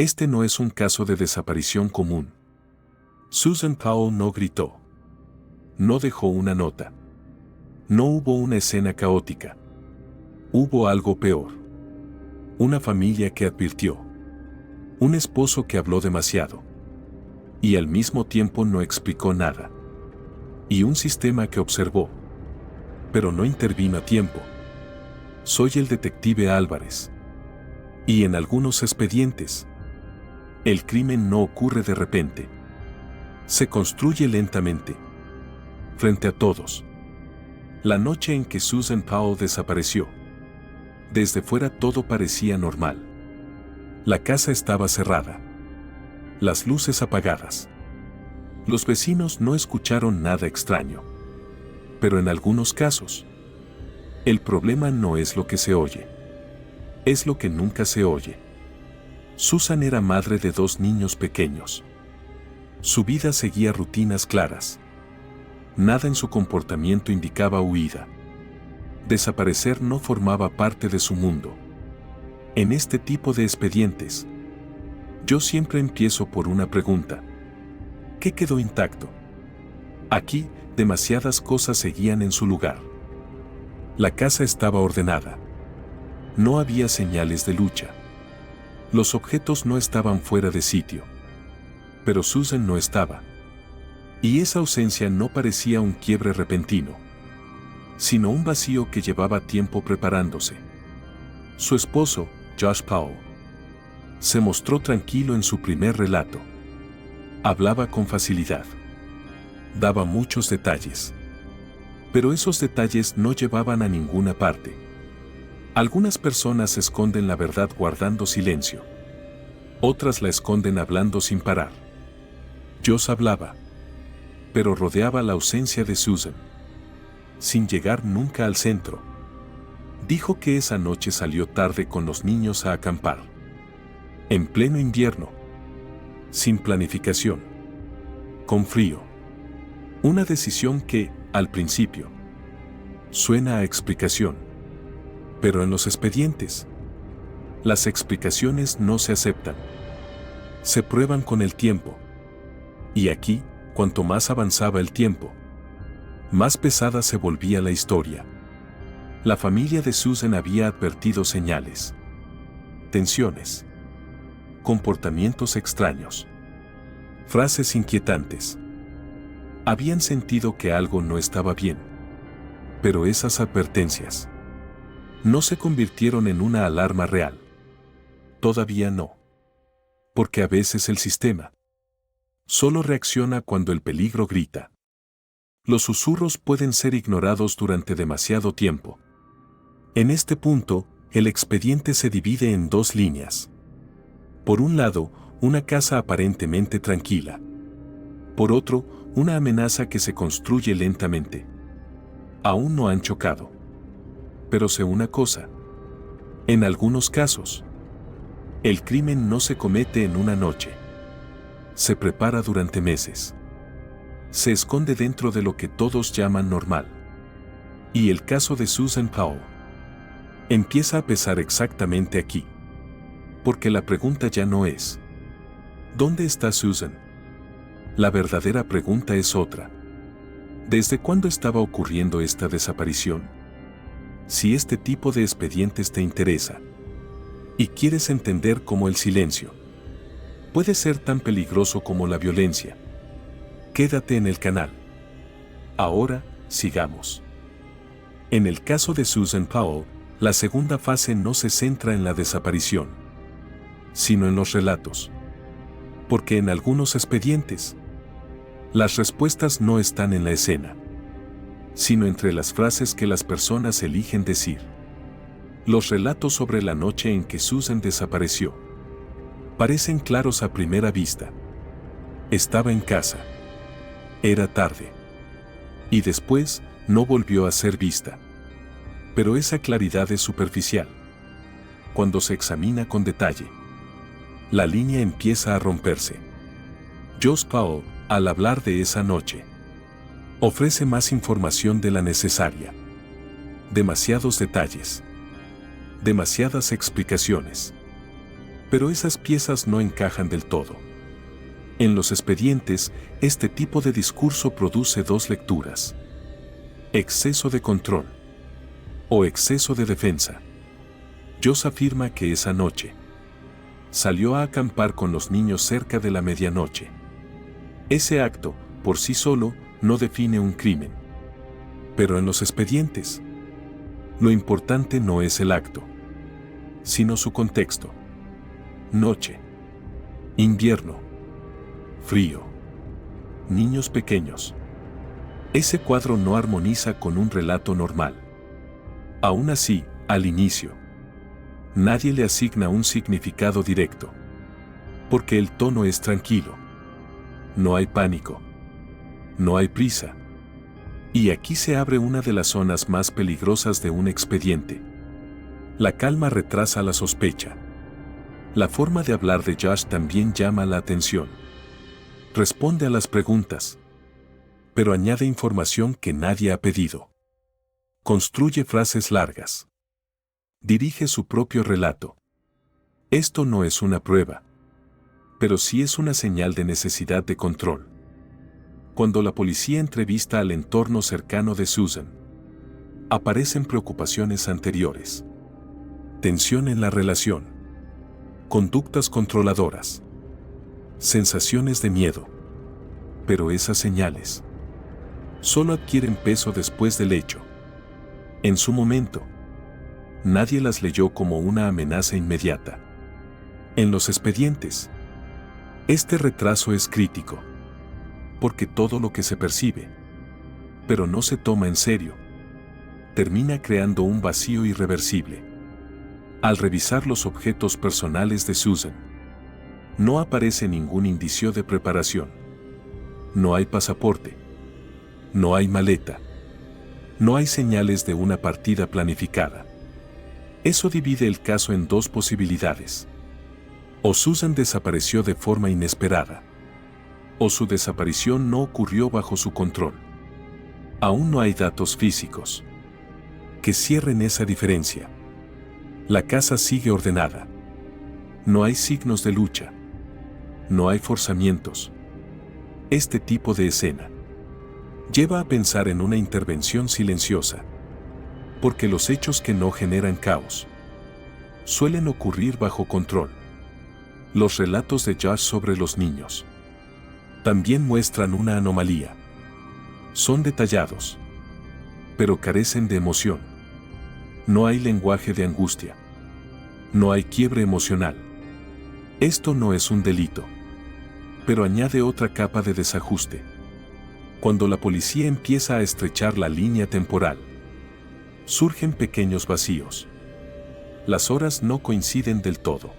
Este no es un caso de desaparición común. Susan Powell no gritó. No dejó una nota. No hubo una escena caótica. Hubo algo peor. Una familia que advirtió. Un esposo que habló demasiado. Y al mismo tiempo no explicó nada. Y un sistema que observó. Pero no intervino a tiempo. Soy el detective Álvarez. Y en algunos expedientes, el crimen no ocurre de repente. Se construye lentamente. Frente a todos. La noche en que Susan Powell desapareció. Desde fuera todo parecía normal. La casa estaba cerrada. Las luces apagadas. Los vecinos no escucharon nada extraño. Pero en algunos casos, el problema no es lo que se oye. Es lo que nunca se oye. Susan era madre de 2 niños pequeños. Su vida seguía rutinas claras. Nada en su comportamiento indicaba huida. Desaparecer no formaba parte de su mundo. En este tipo de expedientes, yo siempre empiezo por una pregunta. ¿Qué quedó intacto? Aquí, demasiadas cosas seguían en su lugar. La casa estaba ordenada. No había señales de lucha. Los objetos no estaban fuera de sitio. Pero Susan no estaba. Y esa ausencia no parecía un quiebre repentino, sino un vacío que llevaba tiempo preparándose. Su esposo, Josh Powell, se mostró tranquilo en su primer relato. Hablaba con facilidad. Daba muchos detalles. Pero esos detalles no llevaban a ninguna parte. Algunas personas esconden la verdad guardando silencio. Otras la esconden hablando sin parar. Josh hablaba, pero rodeaba la ausencia de Susan, sin llegar nunca al centro. Dijo que esa noche salió tarde con los niños a acampar. En pleno invierno. Sin planificación. Con frío. Una decisión que, al principio, suena a explicación. Pero en los expedientes, las explicaciones no se aceptan. Se prueban con el tiempo. Y aquí, cuanto más avanzaba el tiempo, más pesada se volvía la historia. La familia de Susan había advertido señales. Tensiones. Comportamientos extraños. Frases inquietantes. Habían sentido que algo no estaba bien. Pero esas advertencias no se convirtieron en una alarma real. Todavía no. Porque a veces el sistema solo reacciona cuando el peligro grita. Los susurros pueden ser ignorados durante demasiado tiempo. En este punto, el expediente se divide en 2 líneas. Por un lado, una casa aparentemente tranquila. Por otro, una amenaza que se construye lentamente. Aún no han chocado. Pero sé una cosa. En algunos casos, el crimen no se comete en una noche. Se prepara durante meses. Se esconde dentro de lo que todos llaman normal. Y el caso de Susan Powell empieza a pesar exactamente aquí. Porque la pregunta ya no es ¿dónde está Susan? La verdadera pregunta es otra. ¿Desde cuándo estaba ocurriendo esta desaparición? Si este tipo de expedientes te interesa y quieres entender cómo el silencio puede ser tan peligroso como la violencia, quédate en el canal. Ahora, sigamos. En el caso de Susan Powell, la segunda fase no se centra en la desaparición, sino en los relatos. Porque en algunos expedientes, las respuestas no están en la escena, sino entre las frases que las personas eligen decir. Los relatos sobre la noche en que Susan desapareció parecen claros a primera vista. Estaba en casa. Era tarde. Y después, no volvió a ser vista. Pero esa claridad es superficial. Cuando se examina con detalle, la línea empieza a romperse. Josh Powell, al hablar de esa noche, ofrece más información de la necesaria. Demasiados detalles. Demasiadas explicaciones. Pero esas piezas no encajan del todo. En los expedientes, este tipo de discurso produce dos lecturas: exceso de control o exceso de defensa. Joss afirma que esa noche salió a acampar con los niños cerca de la medianoche. Ese acto, por sí solo, no define un crimen. Pero en los expedientes, lo importante no es el acto, sino su contexto. Noche, invierno, frío, niños pequeños. Ese cuadro no armoniza con un relato normal. Aún así, al inicio, nadie le asigna un significado directo, porque el tono es tranquilo. No hay pánico, no hay prisa. Y aquí se abre una de las zonas más peligrosas de un expediente. La calma retrasa la sospecha. La forma de hablar de Josh también llama la atención. Responde a las preguntas, pero añade información que nadie ha pedido. Construye frases largas. Dirige su propio relato. Esto no es una prueba, pero sí es una señal de necesidad de control. Cuando la policía entrevista al entorno cercano de Susan, aparecen preocupaciones anteriores. Tensión en la relación. Conductas controladoras. Sensaciones de miedo. Pero esas señales solo adquieren peso después del hecho. En su momento, nadie las leyó como una amenaza inmediata. En los expedientes, este retraso es crítico, porque todo lo que se percibe, pero no se toma en serio, termina creando un vacío irreversible. Al revisar los objetos personales de Susan, no aparece ningún indicio de preparación. No hay pasaporte. No hay maleta. No hay señales de una partida planificada. Eso divide el caso en dos posibilidades. O Susan desapareció de forma inesperada, o su desaparición no ocurrió bajo su control. Aún no hay datos físicos que cierren esa diferencia. La casa sigue ordenada. No hay signos de lucha. No hay forzamientos. Este tipo de escena lleva a pensar en una intervención silenciosa, porque los hechos que no generan caos suelen ocurrir bajo control. Los relatos de Josh sobre los niños también muestran una anomalía. Son detallados, pero carecen de emoción. No hay lenguaje de angustia. No hay quiebre emocional. Esto no es un delito, pero añade otra capa de desajuste. Cuando la policía empieza a estrechar la línea temporal, surgen pequeños vacíos. Las horas no coinciden del todo.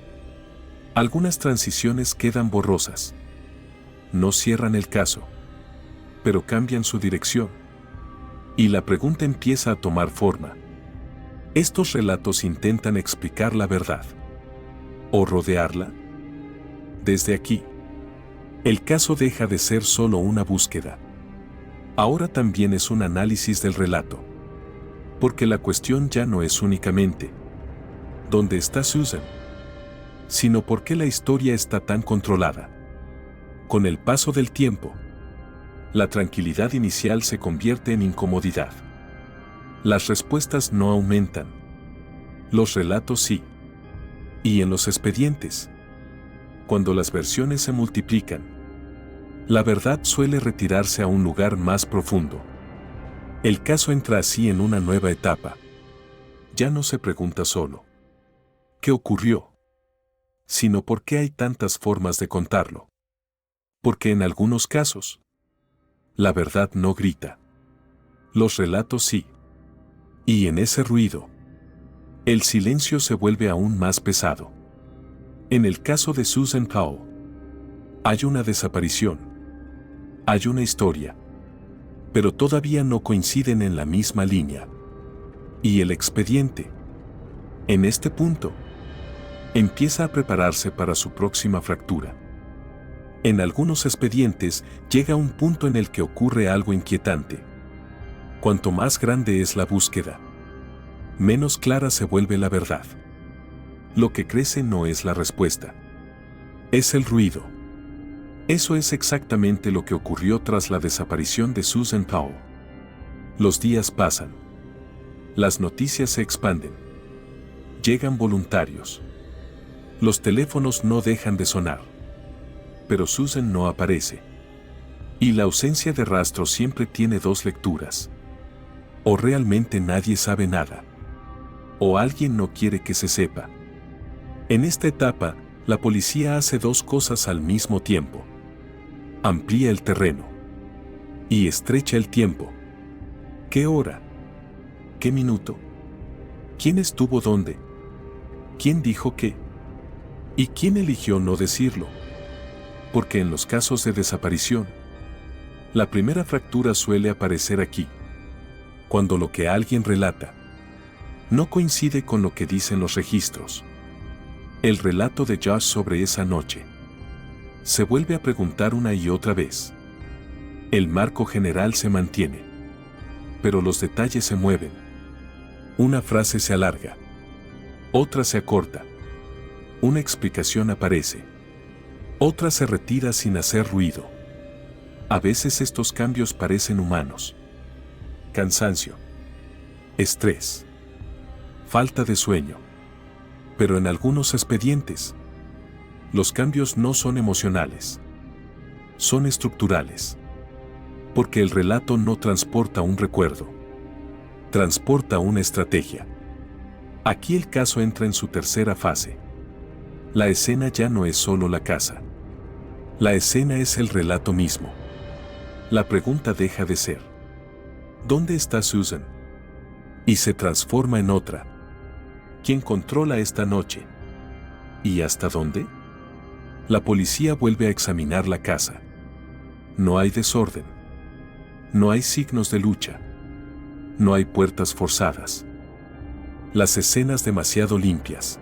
Algunas transiciones quedan borrosas. No cierran el caso, pero cambian su dirección. Y la pregunta empieza a tomar forma. ¿Estos relatos intentan explicar la verdad o rodearla? Desde aquí, el caso deja de ser solo una búsqueda. Ahora también es un análisis del relato. Porque la cuestión ya no es únicamente ¿dónde está Susan?, sino por qué la historia está tan controlada. Con el paso del tiempo, la tranquilidad inicial se convierte en incomodidad. Las respuestas no aumentan. Los relatos sí. Y en los expedientes, cuando las versiones se multiplican, la verdad suele retirarse a un lugar más profundo. El caso entra así en una nueva etapa. Ya no se pregunta solo ¿qué ocurrió?, sino ¿por qué hay tantas formas de contarlo? Porque en algunos casos, la verdad no grita. Los relatos sí. Y en ese ruido, el silencio se vuelve aún más pesado. En el caso de Susan Powell, hay una desaparición. Hay una historia. Pero todavía no coinciden en la misma línea. Y el expediente, en este punto, empieza a prepararse para su próxima fractura. En algunos expedientes llega un punto en el que ocurre algo inquietante. Cuanto más grande es la búsqueda, menos clara se vuelve la verdad. Lo que crece no es la respuesta. Es el ruido. Eso es exactamente lo que ocurrió tras la desaparición de Susan Powell. Los días pasan. Las noticias se expanden. Llegan voluntarios. Los teléfonos no dejan de sonar. Pero Susan no aparece. Y la ausencia de rastro siempre tiene dos lecturas. O realmente nadie sabe nada. O alguien no quiere que se sepa. En esta etapa, la policía hace dos cosas al mismo tiempo. Amplía el terreno. Y estrecha el tiempo. ¿Qué hora? ¿Qué minuto? ¿Quién estuvo dónde? ¿Quién dijo qué? ¿Y quién eligió no decirlo? Porque en los casos de desaparición, la primera fractura suele aparecer aquí, cuando lo que alguien relata no coincide con lo que dicen los registros. El relato de Josh sobre esa noche se vuelve a preguntar una y otra vez. El marco general se mantiene, pero los detalles se mueven. Una frase se alarga, otra se acorta, una explicación aparece, otra se retira sin hacer ruido. A veces estos cambios parecen humanos. Cansancio, estrés, falta de sueño. Pero en algunos expedientes, los cambios no son emocionales, son estructurales. Porque el relato no transporta un recuerdo, transporta una estrategia. Aquí el caso entra en su tercera fase. La escena ya no es solo la casa. La escena es el relato mismo. La pregunta deja de ser ¿dónde está Susan? Y se transforma en otra. ¿Quién controla esta noche? ¿Y hasta dónde? La policía vuelve a examinar la casa. No hay desorden. No hay signos de lucha. No hay puertas forzadas. Las escenas demasiado limpias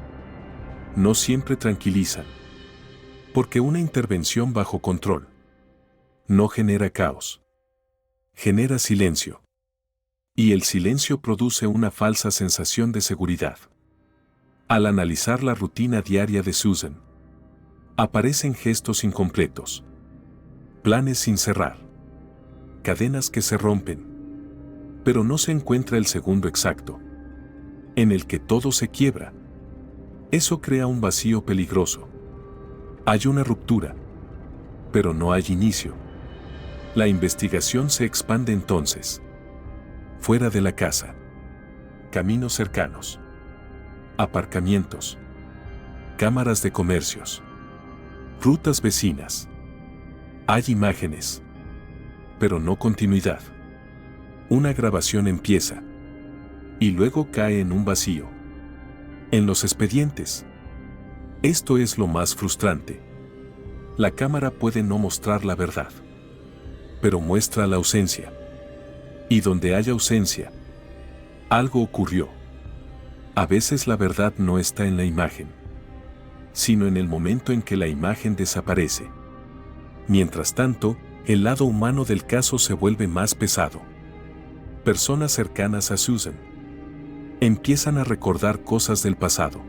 no siempre tranquilizan. Porque una intervención bajo control no genera caos. Genera silencio. Y el silencio produce una falsa sensación de seguridad. Al analizar la rutina diaria de Susan, aparecen gestos incompletos, planes sin cerrar, cadenas que se rompen, pero no se encuentra el segundo exacto, en el que todo se quiebra. Eso crea un vacío peligroso. Hay una ruptura, pero no hay inicio. La investigación se expande entonces. Fuera de la casa. Caminos cercanos. Aparcamientos. Cámaras de comercios. Rutas vecinas. Hay imágenes. Pero no continuidad. Una grabación empieza. Y luego cae en un vacío. En los expedientes. Esto es lo más frustrante. La cámara puede no mostrar la verdad, pero muestra la ausencia. Y donde hay ausencia, algo ocurrió. A veces la verdad no está en la imagen, sino en el momento en que la imagen desaparece. Mientras tanto, el lado humano del caso se vuelve más pesado. Personas cercanas a Susan empiezan a recordar cosas del pasado.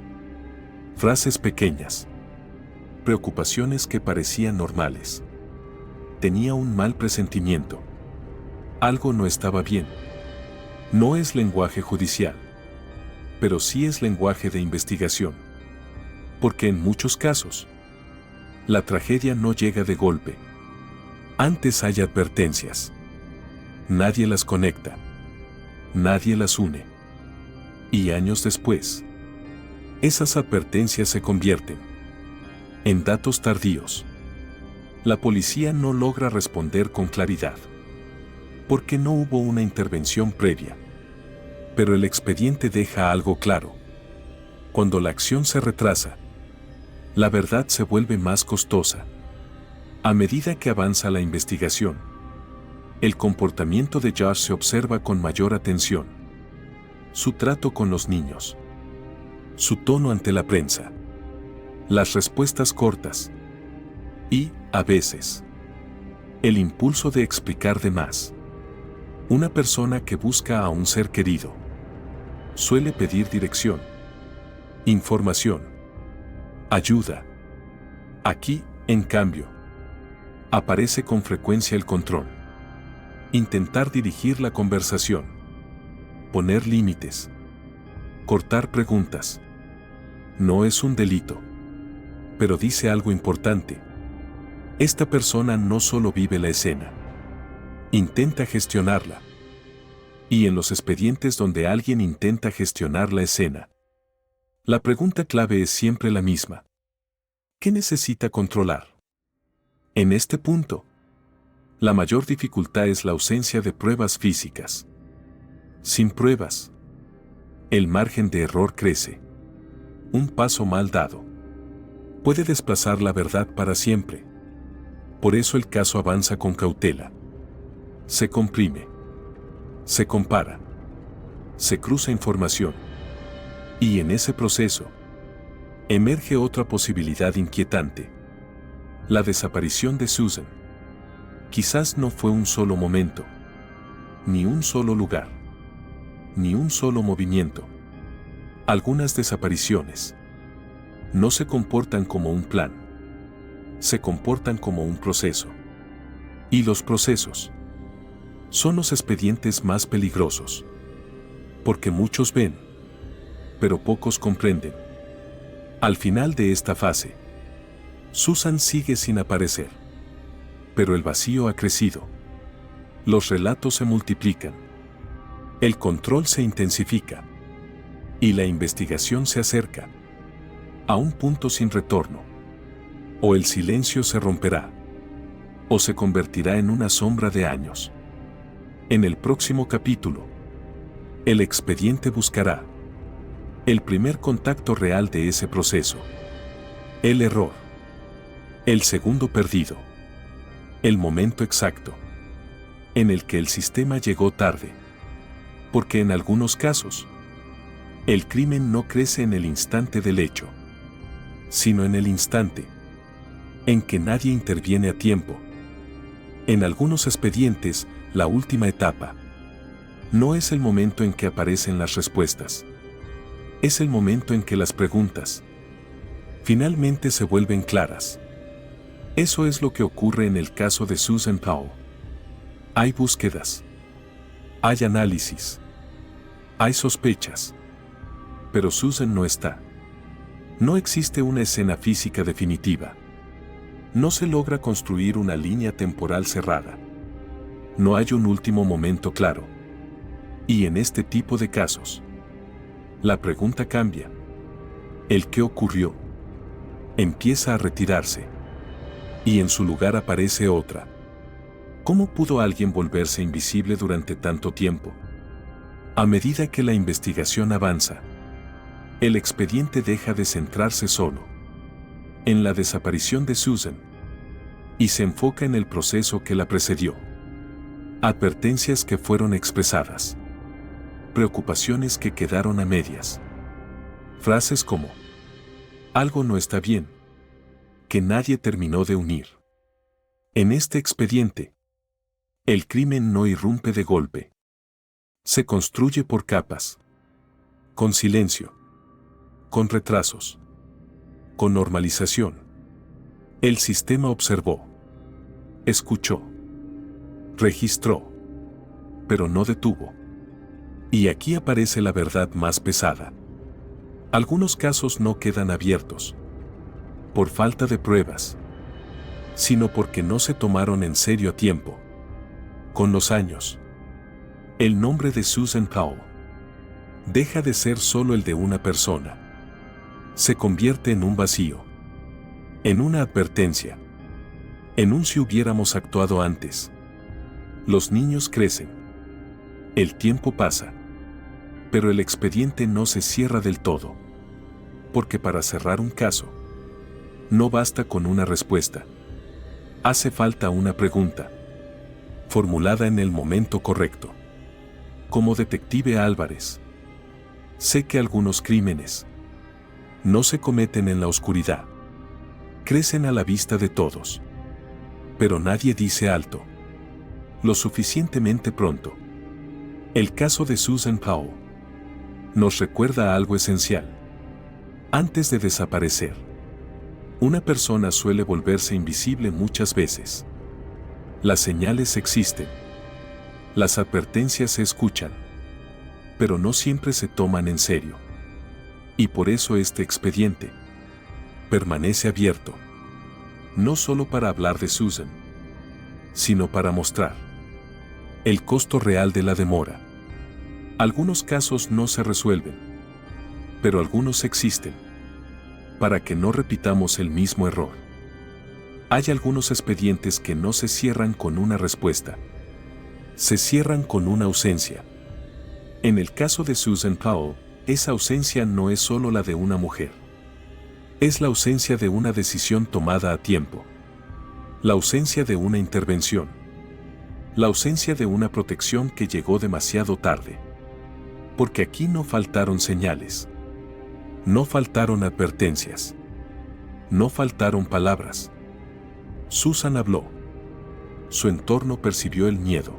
Frases pequeñas. Preocupaciones que parecían normales. Tenía un mal presentimiento. Algo no estaba bien. No es lenguaje judicial, pero sí es lenguaje de investigación. Porque en muchos casos, la tragedia no llega de golpe. Antes hay advertencias. Nadie las conecta. Nadie las une. Y años después, esas advertencias se convierten en datos tardíos. La policía no logra responder con claridad, porque no hubo una intervención previa. Pero el expediente deja algo claro. Cuando la acción se retrasa, la verdad se vuelve más costosa. A medida que avanza la investigación, el comportamiento de Josh se observa con mayor atención. Su trato con los niños. Su tono ante la prensa. Las respuestas cortas. Y, a veces, el impulso de explicar de más. Una persona que busca a un ser querido suele pedir dirección, información, Ayuda. Aquí, en cambio, aparece con frecuencia el control. Intentar dirigir la conversación. Poner límites. Cortar preguntas. No es un delito. Pero dice algo importante. Esta persona no solo vive la escena. Intenta gestionarla. Y en los expedientes donde alguien intenta gestionar la escena, la pregunta clave es siempre la misma. ¿Qué necesita controlar? En este punto, la mayor dificultad es la ausencia de pruebas físicas. Sin pruebas, el margen de error crece. Un paso mal dado puede desplazar la verdad para siempre. Por eso el caso avanza con cautela. Se comprime. Se compara. Se cruza información. Y en ese proceso, emerge otra posibilidad inquietante. La desaparición de Susan. Quizás no fue un solo momento, ni un solo lugar, ni un solo movimiento. Algunas desapariciones no se comportan como un plan, se comportan como un proceso. Y los procesos son los expedientes más peligrosos, porque muchos ven, pero pocos comprenden. Al final de esta fase, Susan sigue sin aparecer, pero el vacío ha crecido. Los relatos se multiplican, el control se intensifica y la investigación se acerca a un punto sin retorno. O el silencio se romperá, o se convertirá en una sombra de años. En el próximo capítulo, el expediente buscará el primer contacto real de ese proceso, el error, el segundo perdido, el momento exacto en el que el sistema llegó tarde. Porque en algunos casos, el crimen no crece en el instante del hecho, sino en el instante en que nadie interviene a tiempo. En algunos expedientes, la última etapa no es el momento en que aparecen las respuestas, es el momento en que las preguntas finalmente se vuelven claras. Eso es lo que ocurre en el caso de Susan Powell. Hay búsquedas, hay análisis, hay sospechas, pero Susan no está. No existe una escena física definitiva. No se logra construir una línea temporal cerrada. No hay un último momento claro. Y en este tipo de casos, la pregunta cambia. El qué ocurrió empieza a retirarse. Y en su lugar aparece otra. ¿Cómo pudo alguien volverse invisible durante tanto tiempo? A medida que la investigación avanza, el expediente deja de centrarse solo en la desaparición de Susan y se enfoca en el proceso que la precedió. Advertencias que fueron expresadas, preocupaciones que quedaron a medias, frases como algo no está bien, que nadie terminó de unir. En este expediente, el crimen no irrumpe de golpe. Se construye por capas, con silencio, con retrasos, con normalización. El sistema observó, escuchó, registró, pero no detuvo. Y aquí aparece la verdad más pesada. Algunos casos no quedan abiertos por falta de pruebas, sino porque no se tomaron en serio a tiempo. Con los años, el nombre de Susan Powell deja de ser solo el de una persona. Se convierte en un vacío, en una advertencia, en un si hubiéramos actuado antes. Los niños crecen. El tiempo pasa. Pero el expediente no se cierra del todo. Porque para cerrar un caso, no basta con una respuesta. Hace falta una pregunta, formulada en el momento correcto. Como detective Álvarez, sé que algunos crímenes no se cometen en la oscuridad. Crecen a la vista de todos. Pero nadie dice alto lo suficientemente pronto. El caso de Susan Powell nos recuerda algo esencial. Antes de desaparecer, Una persona suele volverse invisible muchas veces. Las señales existen. Las advertencias se escuchan. Pero no siempre se toman en serio. Y por eso este expediente permanece abierto. No solo para hablar de Susan, sino para mostrar el costo real de la demora. Algunos casos no se resuelven, pero algunos existen, para que no repitamos el mismo error. Hay algunos expedientes que no se cierran con una respuesta, se cierran con una ausencia. En el caso de Susan Powell, esa ausencia no es solo la de una mujer. Es la ausencia de una decisión tomada a tiempo. La ausencia de una intervención. La ausencia de una protección que llegó demasiado tarde. Porque aquí no faltaron señales. No faltaron advertencias. No faltaron palabras. Susan habló. Su entorno percibió el miedo.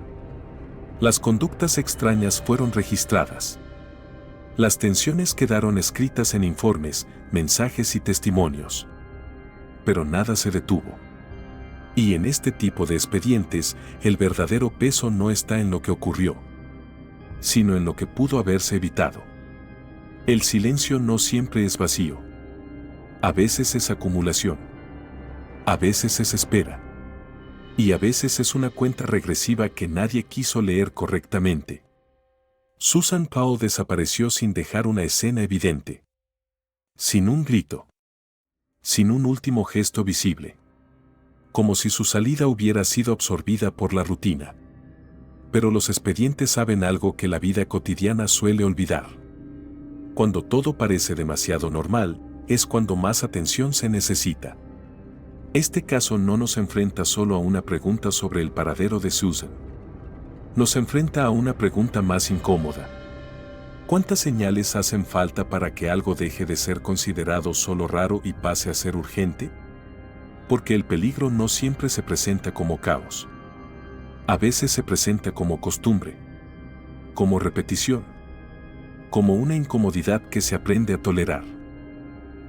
Las conductas extrañas fueron registradas. Las tensiones quedaron escritas en informes, mensajes y testimonios. Pero nada se detuvo. Y en este tipo de expedientes, el verdadero peso no está en lo que ocurrió, sino en lo que pudo haberse evitado. El silencio no siempre es vacío. A veces es acumulación. A veces es espera. Y a veces es una cuenta regresiva que nadie quiso leer correctamente. Susan Powell desapareció sin dejar una escena evidente. Sin un grito. Sin un último gesto visible. Como si su salida hubiera sido absorbida por la rutina. Pero los expedientes saben algo que la vida cotidiana suele olvidar. Cuando todo parece demasiado normal, es cuando más atención se necesita. Este caso no nos enfrenta solo a una pregunta sobre el paradero de Susan. Nos enfrenta a una pregunta más incómoda. ¿Cuántas señales hacen falta para que algo deje de ser considerado solo raro y pase a ser urgente? Porque el peligro no siempre se presenta como caos. A veces se presenta como costumbre, como repetición, como una incomodidad que se aprende a tolerar.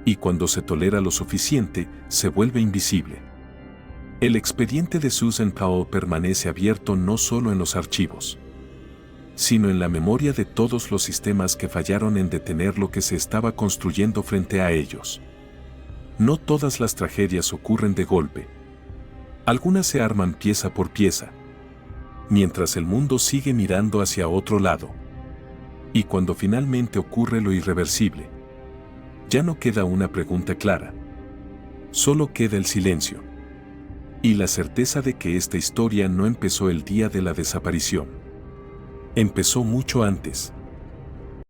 Y cuando se tolera lo suficiente, se vuelve invisible. El expediente de Susan Powell permanece abierto no solo en los archivos, sino en la memoria de todos los sistemas que fallaron en detener lo que se estaba construyendo frente a ellos. No todas las tragedias ocurren de golpe. Algunas se arman pieza por pieza, mientras el mundo sigue mirando hacia otro lado. Y cuando finalmente ocurre lo irreversible, ya no queda una pregunta clara. Solo queda el silencio. Y la certeza de que esta historia no empezó el día de la desaparición. Empezó mucho antes.